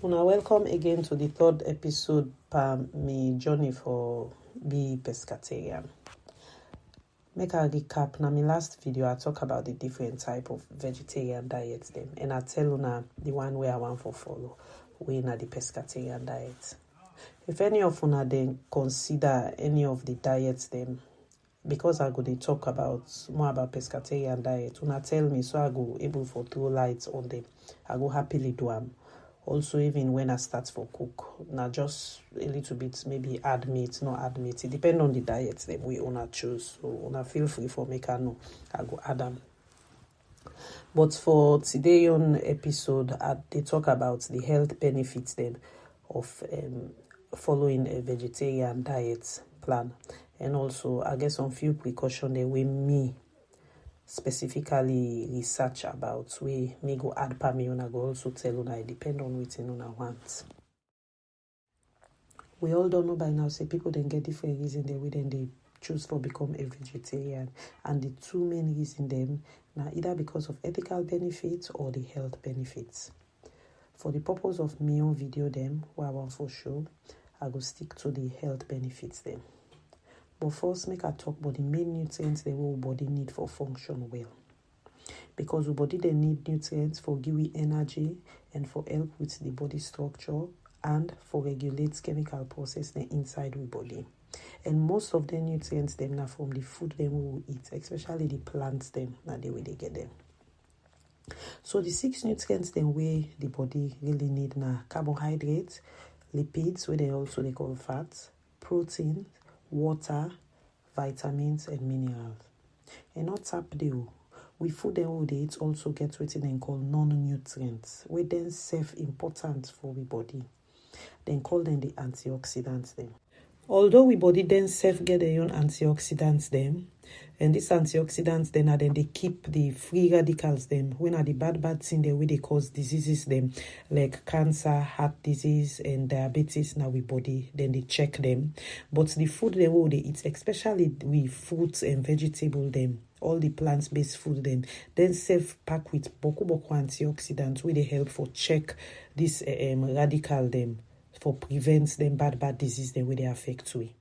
Una welcome again to the third episode per me journey for be Pescatarian. Make a recap. Na my last video I talk about the different type of vegetarian diets them, and I tell una the one where I want for follow, we na the pescatarian diet. If any of una then consider any of the diets them, because I go to talk about more about pescatarian diet, una tell me so I go able for throw lights on them. I go happily do them. Also, even when I start for cook, now just a little bit, maybe add meat, not add meat. It depends on the diet that we wanna choose. So, wanna feel free for make I know. I go add them. But for today on episode, they talk about the health benefits then of following a vegetarian diet plan, and also I guess some few precautions that we me specifically research about we may go add per me una go also tell una it depend on what una want. We all don't know by now say people then get different reasons they choose for become a vegetarian, and the two main reasons them now either because of ethical benefits or the health benefits. For the purpose of me own video them where I want for sure, I go stick to the health benefits then. But first, make I talk about the main nutrients the whole body need for function well. Because the body they need nutrients for give we energy and for help with the body structure and for regulate chemical process inside we body. And most of the nutrients them now from the food them we will eat, especially the plants them now the way they get them. So the 6 nutrients then way the body really need now: carbohydrates, lipids, where they call fats, protein, water, vitamins, and minerals. And not tap deal. We food them all day, it also gets what they call non-nutrients, where then self-important for we body. Then call them the antioxidants them. Although we body then self get their own antioxidants them, and these antioxidants then are then they keep the free radicals them when are the bad thing the way they cause diseases them like cancer, heart disease, and diabetes now we body, then they check them. But the food they will they eat, especially with fruits and vegetable them, all the plant-based food them, then self pack with boku antioxidants where they help for check this radical them for prevents them bad disease the way they affect we.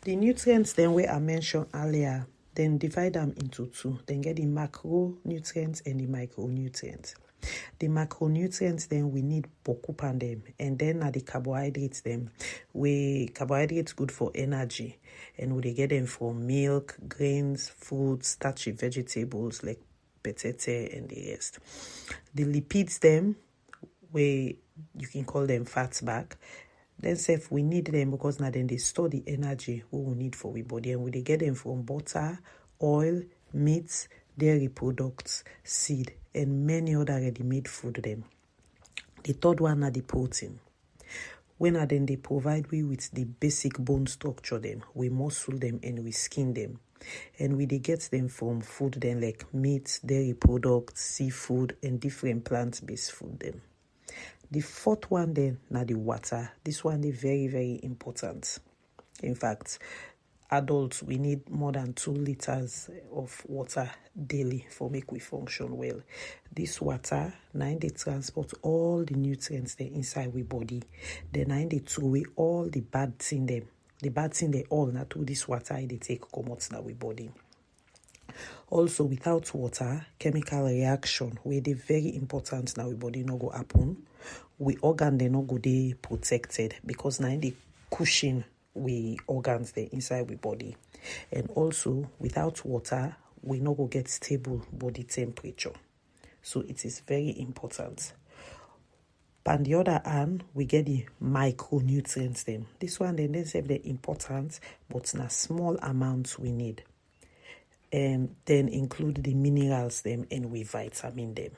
The nutrients then where I mentioned earlier, then divide them into two. Then get the macronutrients and the micronutrients. The macronutrients then we need bokupan them, and then are the carbohydrates them. Carbohydrates good for energy, and we get them from milk, grains, fruits, starchy vegetables like potato and the rest. The lipids them where you can call them fats back. Then self we need them because now then they store the energy we will need for we body, and we they get them from butter, oil, meats, dairy products, seed, and many other ready-made food them. The third one are the protein. When are then they provide we with the basic bone structure them, we muscle them and we skin them. And we they get them from food then like meat, dairy products, seafood, and different plant-based food them. The fourth one then, now the water. This one is very, very important. In fact, adults, we need more than 2 liters of water daily for make we function well. This water, now they transport all the nutrients they inside we body. Then now they throw away all the bad thing them. The bad thing they all now through this water they take come out now we body. Also, without water, chemical reaction where they very important now we body no go happen. We organ they no go they protected because now they cushion we organs they inside we body. And also without water we no go get stable body temperature. So it is very important. On the other hand, we get the micronutrients them. This one then say they're important, but na small amounts we need. And then include the minerals them and we vitamin them.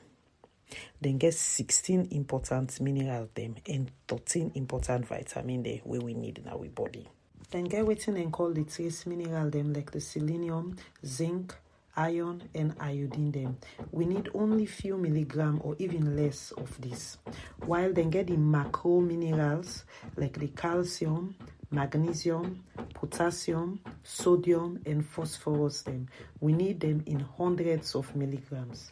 Then get 16 important minerals them and 13 important vitamin them where we need in our body. Then get waiting and call the trace mineral them like the selenium, zinc, iron, and iodine them. We need only few milligram or even less of this. While then get the macro minerals like the calcium, magnesium, potassium, sodium, and phosphorus them. We need them in hundreds of milligrams.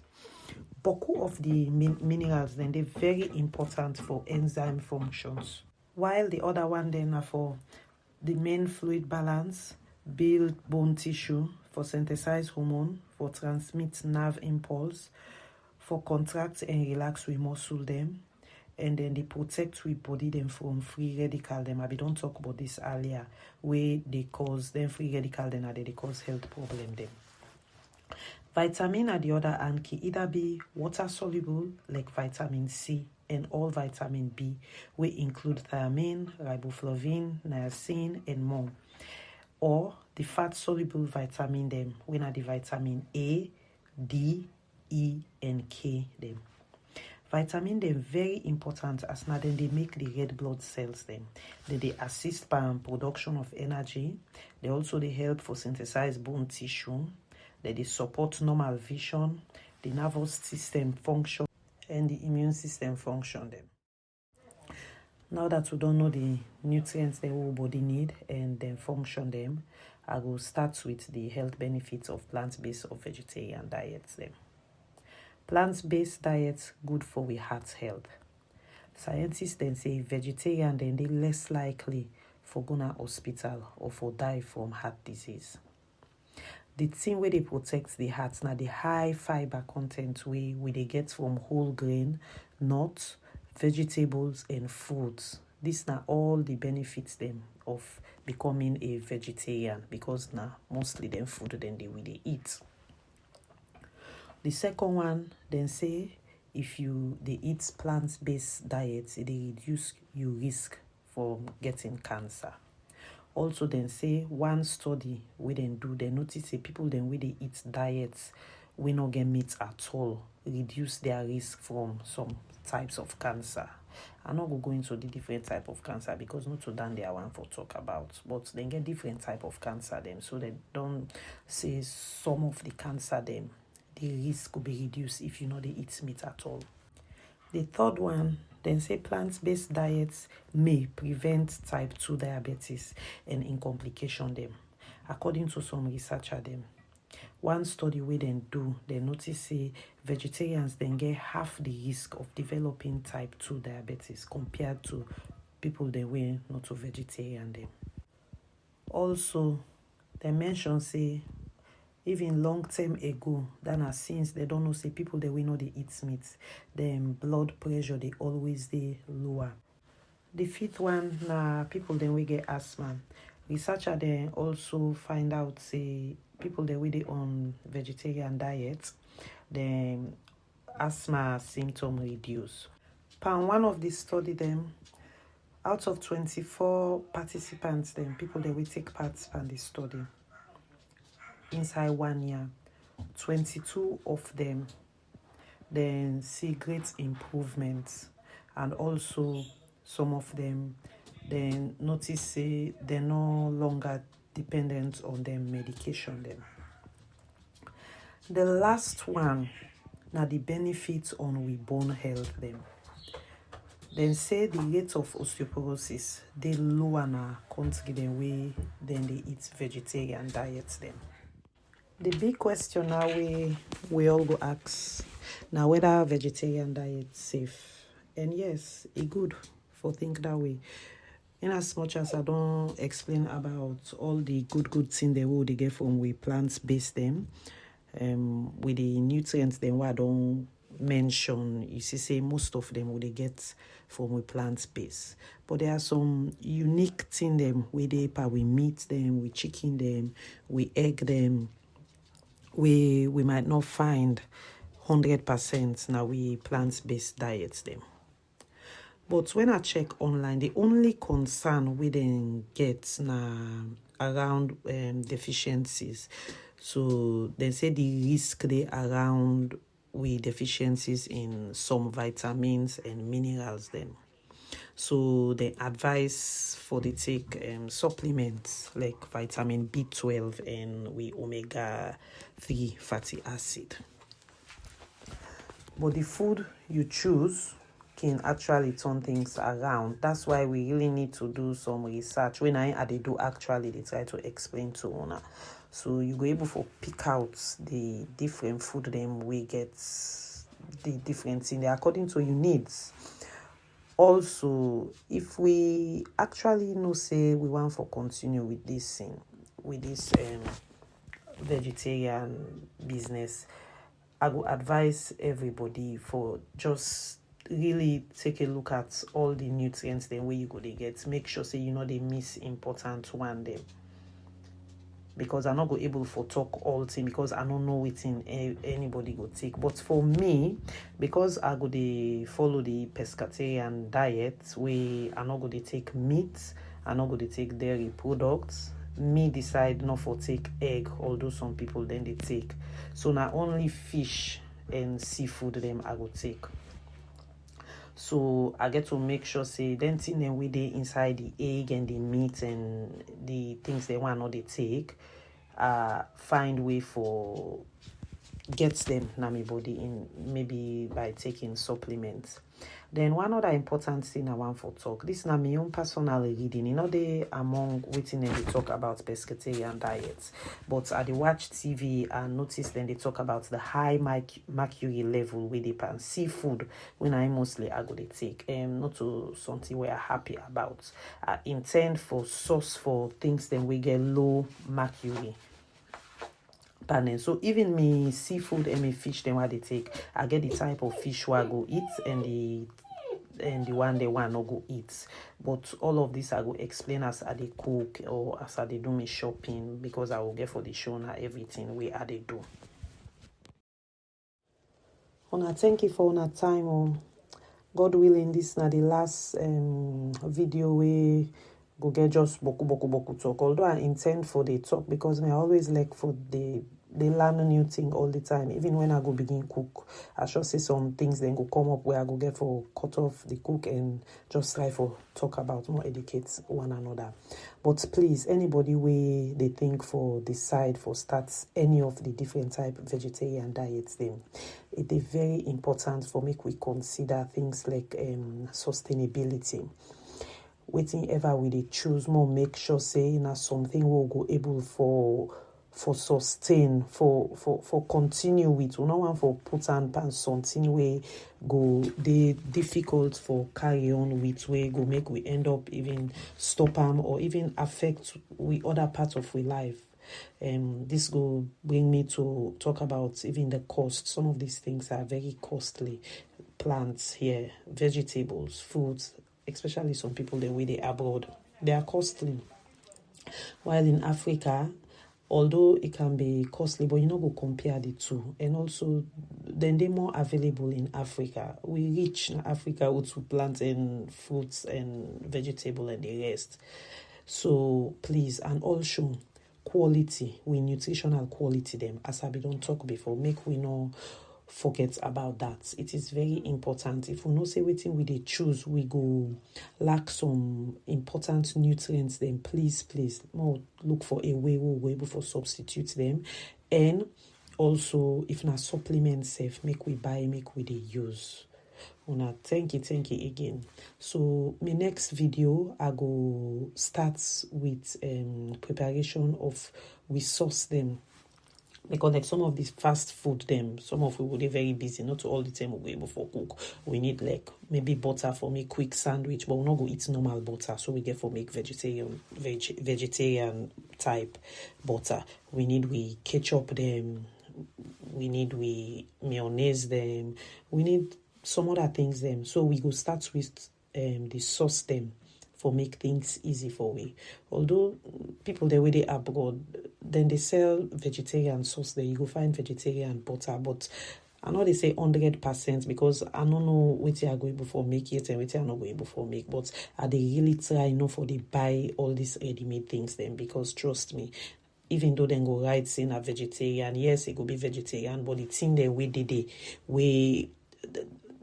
Boku of the minerals then they're very important for enzyme functions. While the other one then are for the main fluid balance, build bone tissue, for synthesize hormone, for transmit nerve impulse, for contract and relax we muscle them, and then they protect we body them from free radical them. I don't talk about this earlier, where they cause them free radical then are they cause health problem them. Vitamin at the other hand can either be water soluble like vitamin C and all vitamin B, we include thiamine, riboflavin, niacin, and more. Or the fat soluble vitamin them, when are the vitamin A, D, E, and K them. Vitamin them very important as now then they make the red blood cells them. They assist by production of energy. They also they help for synthesize bone tissue. They support normal vision, the nervous system function, and the immune system function them. Now that we don't know the nutrients the whole body need and then function them, I will start with the health benefits of plant-based or vegetarian diets them. Plant-based diets good for we heart health. Scientists then say vegetarian then they less likely for go to hospital or for die from heart disease. The thing where they protect the heart now the high fiber content we they get from whole grain, nuts, vegetables, and fruits. These now all the benefits them of becoming a vegetarian, because now mostly them food then they will they eat. The second one then say if they eat plant-based diets, they reduce your risk for getting cancer. Also then say one study we then do, they notice say people then when they eat diets we not get meat at all, reduce their risk from some types of cancer. I'm not going to go into the different type of cancer because not to done there one for talk about, but they get different type of cancer them, so they don't say some of the cancer them the risk could be reduced if you know they eat meat at all. The third one then say plant-based diets may prevent type 2 diabetes and in complication them. According to some researcher them, one study we then do, they notice say vegetarians then get half the risk of developing type 2 diabetes compared to people they were not a vegetarian them. Also, they mention say even long time ago, then as since they don't know say people they will know they eat meat, then blood pressure they always they lower. The fifth one na people then we get asthma. Researcher then also find out say people they will they on vegetarian diet, then asthma symptom reduce. Pan one of the study them, out of 24 participants, then people they will take part in the study. Inside 1 year, 22 of them then see great improvements, and also some of them then notice say they're no longer dependent on their medication them. The last one now the benefits on we bone health them. Then say the rate of osteoporosis they lower na country them way then they eat vegetarian diets them. The big question now we all go ask now whether vegetarian diet safe. And yes, it good for think that way. In as much as I don't explain about all the good things they will they get from we plants based them, with the nutrients then what I don't mention, you see say most of them will they get from we plant based. But there are some unique things them we they we meat them, we chicken them, we egg them. We might not find 100% now we plant-based diets them. But when I check online, the only concern we then get around deficiencies. So they say the risk they around with deficiencies in some vitamins and minerals then. So they advise for the take supplements like vitamin B12 and we omega-3 fatty acid. But the food you choose can actually turn things around. That's why we really need to do some research. When they do actually, they try to explain to owner. So you go able to pick out the different food them we get the different thing according to your needs. Also, if we actually know say we want for continue with this thing, with this vegetarian business, I would advise everybody for just really take a look at all the nutrients then where you go to get. Make sure say they miss important one them, because I'm not go able for talk all thing because I don't know what anybody go take. But for me, because I go to follow the pescatarian diet, where I'm not going to take meat, I'm not going to take dairy products. Me decide not for take egg, although some people then they take. So not only fish and seafood them I go take. So I get to make sure say then thing then we they inside the egg and the meat and the things they want not they take, find way for gets them na me body in, maybe by taking supplements. Then one other important thing I want for talk, this na my own personal reading, they among waiting and they talk about pescatarian diets, but I they watch TV and notice then they talk about the high mercury level with the pan seafood when I mostly I go they take not to something we are happy about. I intend for source for things then we get low mercury. So even me seafood and me fish then what they take, I get the type of fish where I go eat and the one they want no go eat. But all of this I go explain as I they cook or as I they do me shopping, because I will get for the show now everything we I they do. Una thank you for una time. God willing, this na the last video we go get just boku talk. Although I intend for the talk because I always like for the learn a new thing all the time. Even when I go begin cook, I should say some things then go come up where I go get for cut off the cook and just try for talk about more, educate one another. But please, anybody way they think for decide for starts any of the different type of vegetarian diets, then it is very important for make we consider things like sustainability. Waiting ever we they choose more, make sure say na something we'll go able for sustain, for continue with. We no want for put and pan something way go they difficult for carry on with, way go make we end up even stop them or even affect we other parts of we life. This will bring me to talk about even the cost. Some of these things are very costly. Plants here, vegetables, fruits, especially some people the way they abroad, they are costly. While in Africa, although it can be costly, but go compare the two. And also, then they're more available in Africa. We reach Africa with plants and fruits and vegetable and the rest. So please, and also quality, we nutritional quality them. As I don't talk before, make we know forget about that. It is very important. If we know say waiting we they choose, we go lack some important nutrients, then please more look for a way we'll be able to substitute them. And also if not supplements safe, make we buy, make we they use. Una thank you again. So my next video I go start with preparation of we sauce them. Because like some of these fast food them, some of we will be very busy, not all the time we'll be able for cook. We need like maybe butter for make quick sandwich, but we'll not go eat normal butter, so we get for make vegetarian type butter. We need we ketchup them, we need we mayonnaise them, we need some other things them. So we go start with the sauce them for make things easy for we. Although people the way they abroad, then they sell vegetarian sauce there. You go find vegetarian butter, but I know they say 100% because I don't know what you are going before make it and what you are not going before make. But are they really try for they buy all these ready-made things then? Because trust me, even though they go right saying a vegetarian, yes, it could be vegetarian, but it's in the way they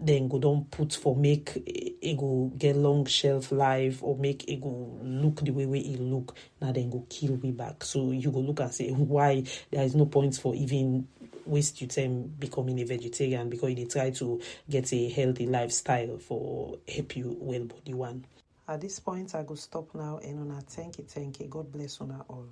then go don't put for make it go get long shelf life or make it go look the way it look. Now then go kill we back. So you go look and say why there is no point for even waste your time becoming a vegetarian, because they try to get a healthy lifestyle for help you well body one. At this point I go stop now and thank you. God bless on all.